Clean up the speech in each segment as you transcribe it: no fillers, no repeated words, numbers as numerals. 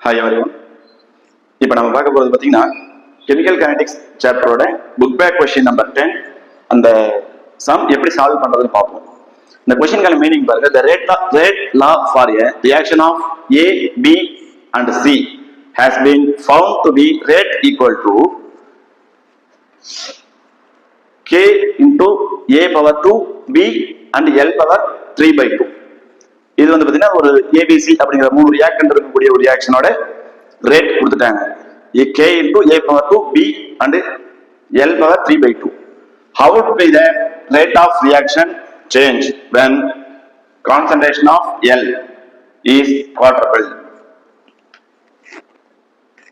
Hi everyone. இப்போ நம்ம பார்க்க போகிறது பார்த்தீங்கன்னா கெமிக்கல் கைனடிக்ஸ் சாப்டரோட புக் பேக் கொஸ்டின் நம்பர் 10 அந்த சம் எப்படி சால்வ் பண்ணுறதுன்னு பார்ப்போம். இந்த கொஸ்டின்கான மீனிங் பாருங்க. The rate law for a reaction of A, B and C has been found to be rate equal to K into A power 2 B and L power 3/2. இது வந்து பார்த்தீங்கன்னா ஒரு ஏபிசி அப்படிங்கிற 3 ரியாக்டன்ட் இருக்கக்கூடிய ஒரு ரியாக்ஷனோட ரேட் கொடுத்துட்டாங்க. K into A power 2 B and L power 3/2. How would be the rate of reaction change when concentration of L is quadrupled?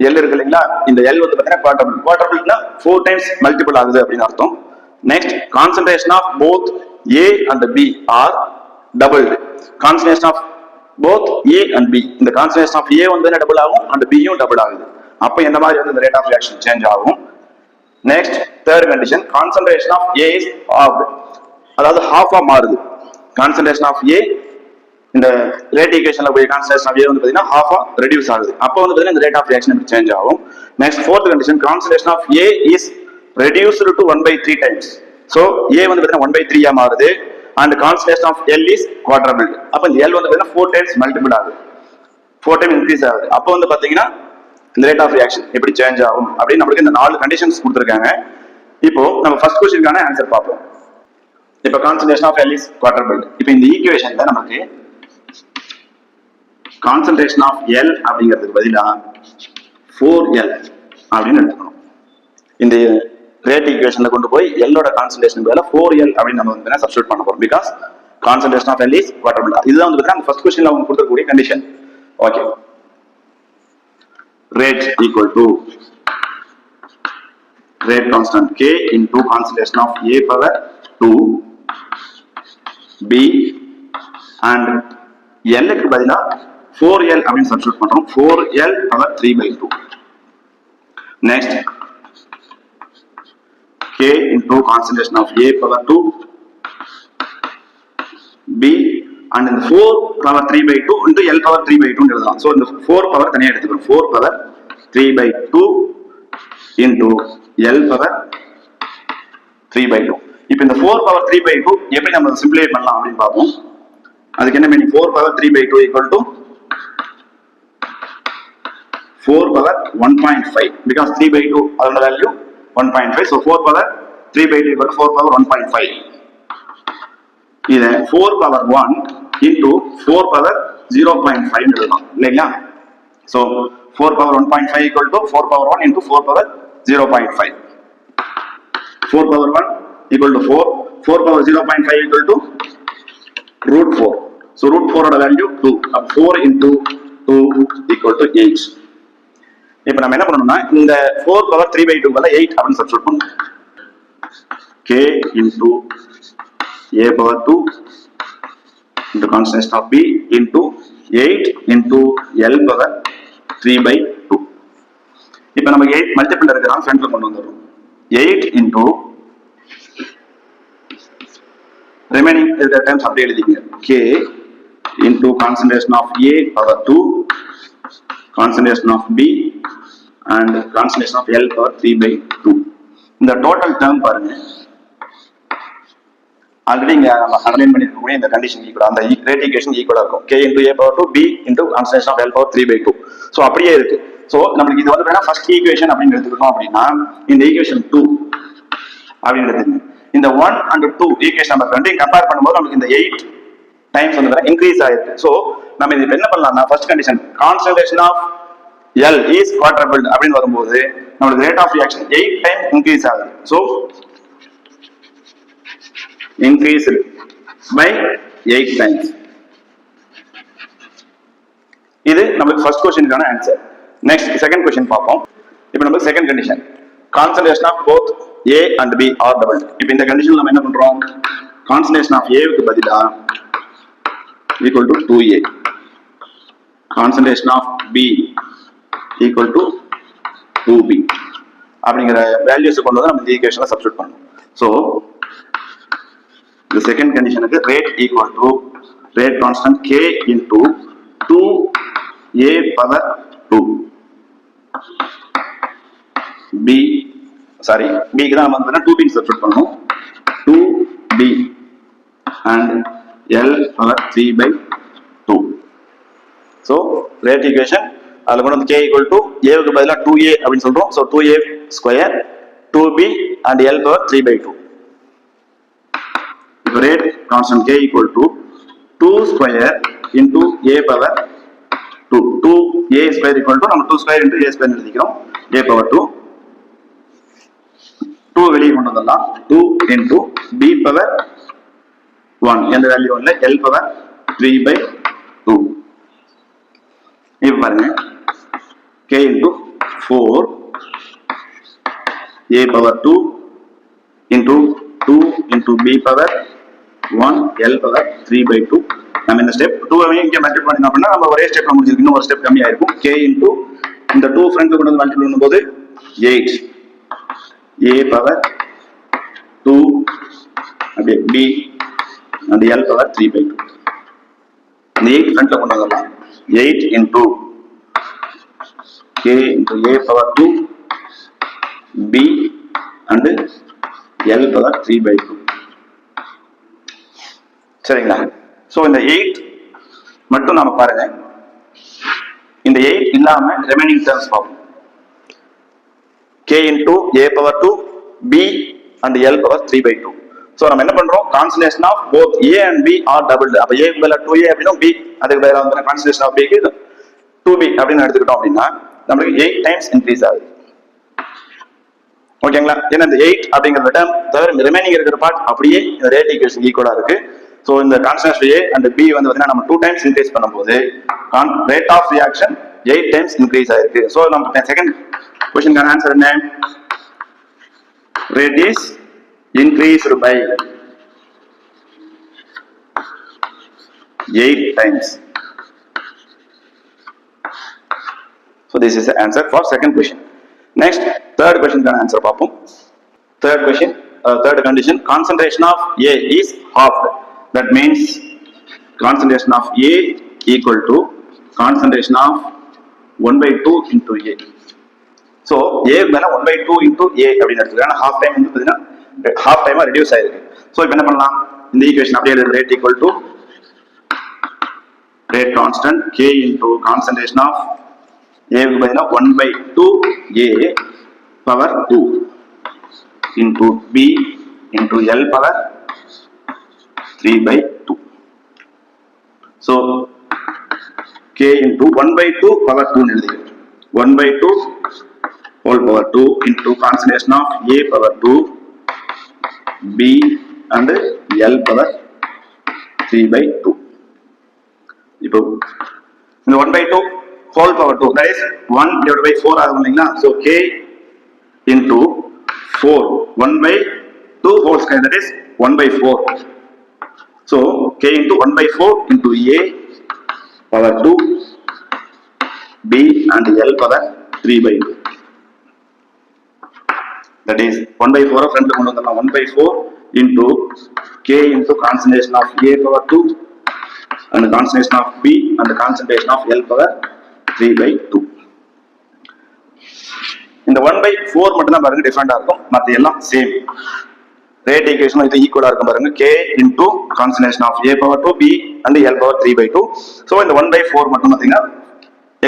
L இருக்கு இல்லைங்களா, இந்த L வந்து பார்த்தீங்கன்னா குவாட்ரபிள்னா 4 times மல்டிபிள் ஆகுது அப்படின்னு அர்த்தம். Next concentration of both A and B are doubled. Concentration of both A and B, இந்த concentration of A வந்து டபுள் ஆகும் and B யும் டபுள் ஆகுது. அப்ப என்ன மாதிரி வந்து ரேட் ஆஃப் ரியாக்ஷன் சேஞ்ச் ஆகும். Next third condition, concentration of A is halved, அதாவது ஹாஃபா மாறுது. கான்சன்ட்ரேஷன் ஆஃப் A இந்த ரேட் ஈக்குவேஷன்ல போய் கான்சன்ட்ரேஷன் ஆஃப் A வந்து பாத்தீங்கன்னா ஹாஃபா ரெடியூஸ் ஆகுது. அப்ப வந்து பாத்தீங்கன்னா இந்த ரேட் ஆஃப் ரியாக்ஷன் சேஞ்ச் ஆகும். Next fourth condition, concentration of A is reduced to 1/3 times. So A வந்து பாத்தீங்கன்னா 1/3 மாறுது and concentration of L is quadrupled. அப்ப இந்த L வந்து பாத்தீங்கன்னா 4 times மல்டிபிள் ஆகுது, 4 times இன்க்ரீஸ் ஆகுது. அப்ப வந்து பாத்தீங்கன்னா இந்த ரேட் ஆஃப் ரியாக்ஷன் எப்படி சேஞ்ச் ஆகும் அப்படின்னு நமக்கு இந்த 4 கண்டிஷன்ஸ் கொடுத்திருக்காங்க. இப்போ நம்ம ஃபர்ஸ்ட் क्वेश्चनக்கான ஆன்சர் பார்ப்போம். இப்போ concentration of L is quadrupled. இப்போ இந்த ஈக்குவேஷன்ல நமக்கு கான்சன்ட்ரேஷன் ஆஃப் L அப்படிங்கிறதுக்கு பதிலா 4L அப்படின்னு எடுத்துக்கணும். இந்த ரேட் ஈக்குவேஷன்ல கொண்டு போய் L-ஓட கான்சன்ட்ரேஷன் பதிலா 4L அப்படின்னு நம்ம வந்து சப்ஸ்டிட்யூட் பண்ண போறோம். Because concentration of L is quadrupled. இதுதான் வந்து பார்த்தீங்கன்னா ஃபர்ஸ்ட் क्वेश्चनல அவங்க கொடுக்கக்கூடிய condition. Okay, rate equal to rate constant K into concentration of A power 2 B and L க்கு பதிலா 4L அப்படின்னு சப்ஸ்டிட்யூட் பண்றோம். 4L power 3/2. next K into concentration of A power 2 B and in 4 power 3/2 into L power 3/2 எழுதலாம். So இந்த 4 power தனியா எடுத்துக்கிறோம். 4 power 3/2 into L power 3/2. இப்போ இந்த 4 power 3/2 எப்படி நம்ம சிம்பிளிஃபை பண்ணலாம் அப்படின்னு பார்ப்போம். அதுக்கு என்ன meaning? 4 power 3/2 equal to 4 power 1.5 because 3/2 அதோட value 1.5. So 4 power 3/2 equal to 4 power 1.5. இதை 4 power 1 into 4 power 0.5 எழுதலாம் இல்லைங்களா? So 4 power 1.5 equal to 4 power 1 into 4 power 0.5. 4 power 1 equal to 4. 4 power 0.5 equal to root 4. So root 4 ஓட value 2. 4 into 2 equal to 8. இப்போ நம்ம என்ன பண்ணணும்னா இந்த 4 power 3/2 பதிலா 8 அப்படின்னு சப்ஸ்டிட்யூட் பண்ணணும். K into A power 2 into concentration of B into 8 into L power 3/2. இப்போ நம்ம 8 மல்டிபிள் இருக்கிறான் ஃப்ரண்ட்ல கொண்டு வந்துடுறோம். 8 into ரிமைனிங் இருக்கிற டைம்ஸ் அப்படியே எழுதிங்க. K into concentration of A power 2 concentration of B and concentration of L power 3/2. இந்த டோட்டல் டேர்ம் பாருங்க, ஆல்ரெடி இங்க நம்ம அண்டர்லைன் பண்ணிருக்கக்கூடிய இந்த கண்டிஷன் ஈக்குவல், அந்த ரேட் ஈக்குவேஷன் ஈக்குவலா இருக்கும். K into A power 2 B into concentration of L power 3/2. So அப்படியே இருக்கு. சோ நமக்கு இது வந்து ஃபர்ஸ்ட் ஈக்குவேஷன் அப்படின்னு எடுத்துக்கிட்டோம் அப்படின்னா இந்த ஈக்குவேஷன் 2 அப்படின்னு எடுத்துக்கங்க. இந்த 1 and 2 ஈக்குவேஷன் நம்ம ரெண்டையும் கம்பேர் பண்ணும்போது நமக்கு இந்த 8 டைம்ஸ் வந்து இன்க்ரீஸ் ஆயிருக்கு. சோ நம்ம இது என்ன பண்ணலாம்னா first condition concentration of L is quadrupled அப்படின்னு வரும்போது நமக்கு rate of reaction 8 time increase ஆகுது. So increased by 8 times. இது நமக்கு ஃபர்ஸ்ட் क्वेश्चनக்கான ஆன்சர். நெக்ஸ்ட் செகண்ட் क्वेश्चन பார்ப்போம். இப்போ நமக்கு second condition, concentration of both A and B are doubled. இப்போ இந்த கண்டிஷன்ல நம்ம என்ன பண்றோம்? கான்சன்ட்ரேஷன் ஆஃப் A க்கு பதிலா equal to 2A, concentration of B equal to 2B அப்படிங்கிற வேல்யூஸ் கொண்டு வந்து நம்ம இந்த ஈக்குவேஷன்ல சப்ஸ்டிட்யூட் பண்ணணும். So the second condition is rate equal to rate constant K into 2A power 2. B, sorry, B க்கு தான் நம்ம 2B substitute பண்ணணும். 2B and L power 3 by 2. So, rate equation, அதில் கொண்டு வந்து K equal to A க்கு பதிலாக 2A அப்படின்னு சொல்றோம். So, 2A square, 2B and L power 3 by 2. இப்போ rate constant K equal to 2 square into A power 2. 2A square equal to நம்ம 2 square into A square எழுதிக்கிறோம். A power 2. 2 வெளியே கொண்டு வந்துடலாம். 2 into B power 1. எந்த value இல்லை. L power 3 by 2. இப்போ பாருங்க. K into 4 A power 2 into 2 into B power 1 L power 3 by 2. நம்ம இந்த ஸ்டெப் 2 இங்கே மல்டிப்ளை பண்ணோம் அப்படின்னா நம்ம ஒரே ஸ்டெப்ல முடிஞ்சிருக்கு. இன்னும் ஒரு ஸ்டெப் கம்மியா இருக்கும். K into இந்த 2 ஃப்ரண்ட்ல கொண்டு வந்து மல்டிப்ளை பண்ணும்போது 8 A power 2 அப்படியே B and L power 3 by 2. இந்த 8 ஃப்ரண்ட்ல கொண்டு வரலாம். 8 into K into A power 2 B and L power 3 by 2. சரிங்களா? சோ இந்த 8 மட்டும் நாம பாருங்க. இந்த 8 இல்லாம ரிமைனிங் டர்ம்ஸ் பார்ப்போம். K into A power 2 B and L power 3 by 2. So நம்ம என்ன பண்றோம்? Concentration of both A and B are doubled. அப்ப A க்கு பதிலா 2A அப்படினா B, அதுக்கு பதிலா வந்து கான்சன்ட்ரேஷன் ஆஃப் B க்கு 2B அப்படின்னு எடுத்துக்கிட்டோம் அப்படின்னா நமக்கு 8 டைம்ஸ் இன்க்ரீஸ் ஆகுது. ஓகேங்களா? ஏன்னா இந்த 8 அப்படிங்கிற டேர்ம் தவிர ரிமைனிங் இருக்கிற பார்ட் அப்படியே இந்த ரேட் ஈக்குவேஷன் ஈக்குவலா இருக்கு. சோ இந்த கான்ஸ்டன்ட் A and B வந்து பாத்தீங்கன்னா நம்ம 2 டைம்ஸ் இன்க்ரீஸ் பண்ணும்போது rate of reaction 8 times increase ஆயிருக்கு. சோ நம்ம செகண்ட் क्वेश्चन आंसर என்ன? Rate is increased by 8 times. So this is the answer for second question. Next, third question can answer பாப்போம். Third question, third condition, concentration of A is halved. That means concentration of A equal to concentration of 1/2 into A. So A மேல 1/2 into A அப்படின்னு எடுத்துக்கலாம். half time வந்து பாத்தீங்கன்னா half time reduce ஆயிருக்கு. So இப்போ என்ன பண்ணலாம்? இந்த ஈக்குவேஷன் அப்படியே rate equal to rate constant K into concentration of A க்கு பதிலா 1/2 A power 2 into B into L power 3 by 2. So K into 1/2 power 2 எழுதிக்கிறேன். 1/2 whole power 2 into concentration of A power 2 B and L power 3 by 2. இப்போ இந்த 1/2 whole power 2 that is 1 divided by 4 ஆகும் இல்லைங்களா? So K into 4 1/2 whole square that is 1/4. So K into 1/4 into A power 2 B and L power 3 by 2. That is 1/4 of front கொண்டு வந்துடலாம். 1/4 into K into concentration of A power 2 and the concentration of B and the concentration of L power 3 by 2. இந்த 1/4 மட்டும் தான் பாருங்க டிஃபரெண்டா இருக்கும். மத்த எல்லாம் same. Rate equation இது ஈக்குவலா இருக்கும் பாருங்க. K into concentration of A power 2 B and L power 3 by 2. So இந்த 1/4 மட்டும் பாத்தீங்கன்னா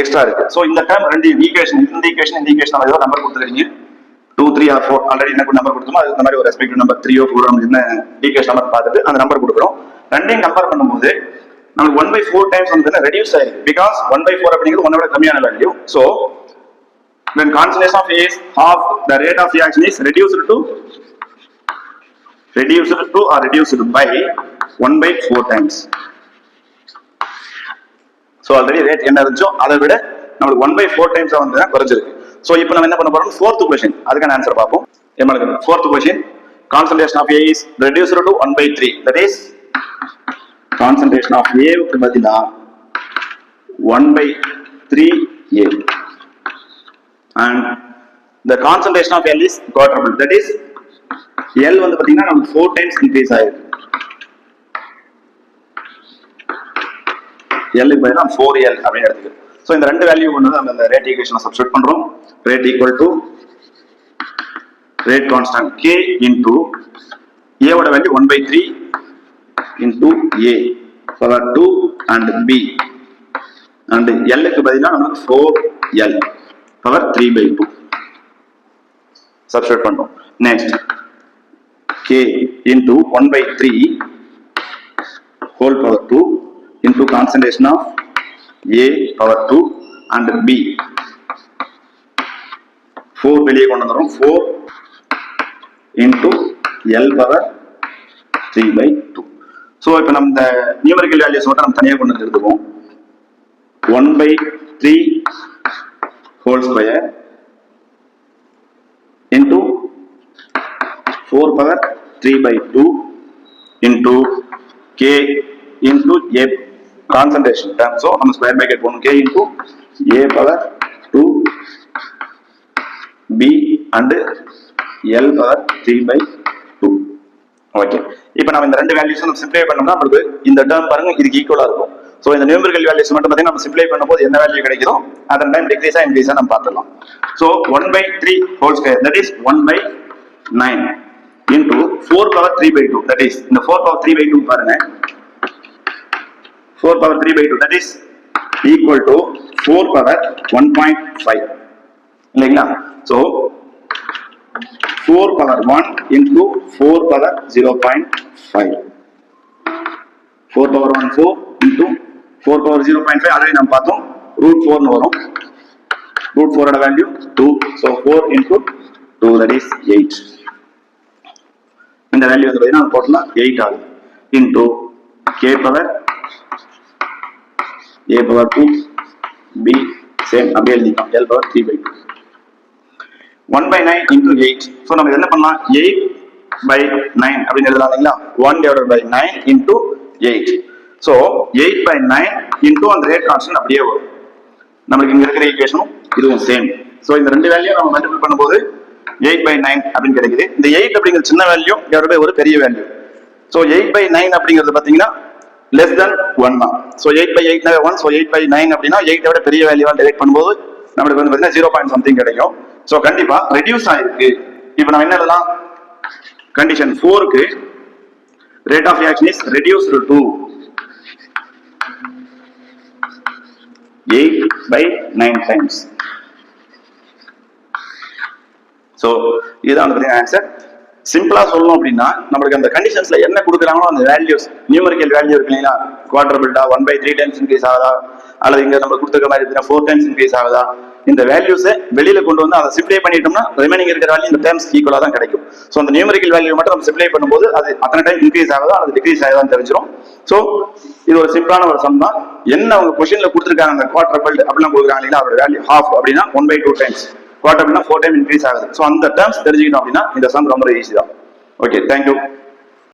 எக்ஸ்ட்ரா இருக்கு. So இந்த டேர்ம் ரெண்டு ஈக்குவேஷன் இந்த ஈக்குவேஷன் நம்ம ஏதோ நம்பர் கொடுத்துருக்கீங்க. 2, 3 or 4 ஆல்ரெடி என்ன நம்பர் கொடுத்தோமோ அது மாதிரி ஒரு ரெஸ்பெக்டிவ் நம்பர் 3 or 4 என்ன ஈக்குவேஷன் நம்பர் பார்த்துட்டு அந்த நம்பர் கொடுக்குறோம். ரெண்டையும் கம்பேர் பண்ணும்போது நமக்கு 1/4 டைம்ஸ் வந்து ரெடியூஸ் ஆயிருக்கு. பிகாஸ் 1/4 அப்படிங்கிறது 1 விட கம்மியான value. So when concentration of A is half, the rate of reaction is reduced to or reduced by 1/4 times. So already rate என்ன இருந்துச்சோ அதை விட நமக்கு 1/4 times வந்து குறைஞ்சிருக்கு. So இப்போ நம்ம என்ன பண்ண போறோம்? fourth question அதுக்கான ஆன்சர் பார்ப்போம். எங்களுக்கு fourth question, concentration of A is reduced to 1/3. That is concentration of A க்கு பதிலா 1/3A and the concentration of L is quadruple. That is L வந்து பாத்தீங்கன்னா நமக்கு 4 times increase ஆயிருக்கு. L க்கு பதிலா 4L அப்படின்னு எடுத்துக்கிறோம். ஸோ இந்த ரெண்டு வேல்யூ கொண்டு நம்ம இந்த ரேட் ஈக்குவேஷனை சப்ஸ்டிட் பண்றோம். Rate equal to rate constant k into a ஓட value 1/3 into a power 2 and b and l க்கு பதிலா நமக்கு 4l பவர் 3/2 சப்ஸ்டிட் பண்றோம். Next k into 1/3 whole power 2 into concentration of a power 2 and b 4 வெளியே கொண்டு வந்துரும் 4 into l power 3/2. so இப்போ நம்ம இந்த நியூமெரிக்கல் வேல்யூஸ் மட்டும் நம்ம தனியா கொண்டு வந்து எடுத்துப்போம். 1/3 whole square into 4 power 3/2 into k into a concentration term. so நம்ம square bracket போடணும். k into a power 2 b and l power 3/2. Okay, இப்போ நம்ம இந்த ரெண்டு வேல்யூஸ் நம்ம சிம்ப்ளிஃபை பண்ணோம்னா நமக்கு இந்த டேர்ம் பாருங்க இதுக்கு ஈக்குவலா இருக்கும். சோ இந்த நியூமெரிக்கல் வேல்யூஸ் மட்டும் பாத்தீங்கன்னா நம்ம சிம்ப்ளிஃபை பண்ணும்போது என்ன வேல்யூ கிடைக்குதோ அதன் டைம் டிக்ரீஸா இன்க்ரீஸா நம்ம பார்த்துடலாம். So 1/3 whole square that is 1/9 into 4 power 3/2 that is இந்த 4 power 3/2 பாருங்க 4 power 3/2 that is equal to 4 power 1.5 இல்லைங்களா. so 4 power 1 into 4 power 0.5 4 power 1 4 into 4 power 0.5 already நம்ம பார்த்தோம் √4 னு வரும். √4 ஓட value 2 so 4 into 2 that is 8. இந்த வேல்யூ வந்து பாத்தீங்கன்னா போட்டா 8 ஆகும் into k power a power 2 b same அப்படியே எழுதிக்கலாம் l power 3/2 1/9 into 8. so நம்ம என்ன பண்ணலாம் 8/9 அப்படின்னு எழுதலாம் இல்லைங்களா. 1/9 into 8. so 8/9 into அந்த ரேட் கான்ஸ்டன்ட் அப்படியே வரும். நமக்கு இங்க இருக்கிற ஈக்குவேஷனும் இதுவும் சேம். so இந்த ரெண்டு வேல்யூ நம்ம மல்டிபிள் பண்ணும்போது 8/9 அப்படின்னு கிடைக்குது. இந்த 8 அப்படிங்கிறது சின்ன வேல்யூ டிவைடட் பை ஒரு பெரிய வேல்யூ. so 8/9 அப்படிங்கிறது பாத்தீங்கன்னா less than 1 தான். so 8/8 1 so 8/9 அப்படின்னா 8 விட பெரிய வேல்யூவா டிவைட் பண்ணும்போது நமக்கு வந்து பாத்தீங்கன்னா 0 பாயிண்ட் சம்திங் கிடைக்கும். so கண்டிப்பா ரெடியூஸ் ஆயிருக்கு. இப்போ நம்ம என்ன எழுதலாம் கண்டிஷன் 4 க்கு rate of reaction is reduced to 8/9 times. so இதுதான் வந்து ஆன்சர். சிம்பிளா சொல்லணும் அப்படின்னா நமக்கு அந்த கண்டிஷன்ஸ்ல என்ன கொடுக்குறாங்களோ அந்த வேல்யூஸ் நியூமெரிக்கல் வேல்யூ இருக்கு இல்லைங்களா குவாட்ரபிள்டா 1/3 டைம்ஸ் இன்க்ரீஸ் ஆகுதா அல்லது இங்க நம்ம கொடுத்துருக்க மாதிரி 4 டைம்ஸ் இன்க்ரீஸ் ஆகுதா இந்த வேல்யூஸை வெளியில கொண்டு வந்து அதை சிம்ப்ளிஃபை பண்ணிட்டோம்னா ரிமைனிங் இருக்கிற வேல்யூ இந்த டேர்ம்ஸ் ஈக்குவலா தான் கிடைக்கும். ஸோ அந்த நியூமெரிக்கல் வேல்யூ மட்டும் நம்ம சிம்ப்ளிஃபை பண்ணும்போது அது அத்தனை டைம் இன்க்ரீஸ் ஆகுதா அல்லது டிக்ரீஸ் ஆகுதான்னு தெரிஞ்சிடும். ஸோ இது ஒரு சிம்பிளான ஒரு சம் தான். என்ன அவங்க கொஸ்டின்ல கொடுத்துருக்காங்க அந்த குவாட்ரபிள் அப்படிலாம் கொடுக்குறாங்க இல்லைங்களா அதோட வேல்யூ ஹாஃப் அப்படின்னா 1/2 டைம்ஸ் குவாட்ரபிள்னா 4 டைம் இன்க்ரீஸ் ஆகுது. ஸோ அந்த டேர்ம்ஸ் தெரிஞ்சுக்கிட்டோம் அப்படின்னா இந்த சம் ரொம்ப ஈஸி தான். Okay, thank you.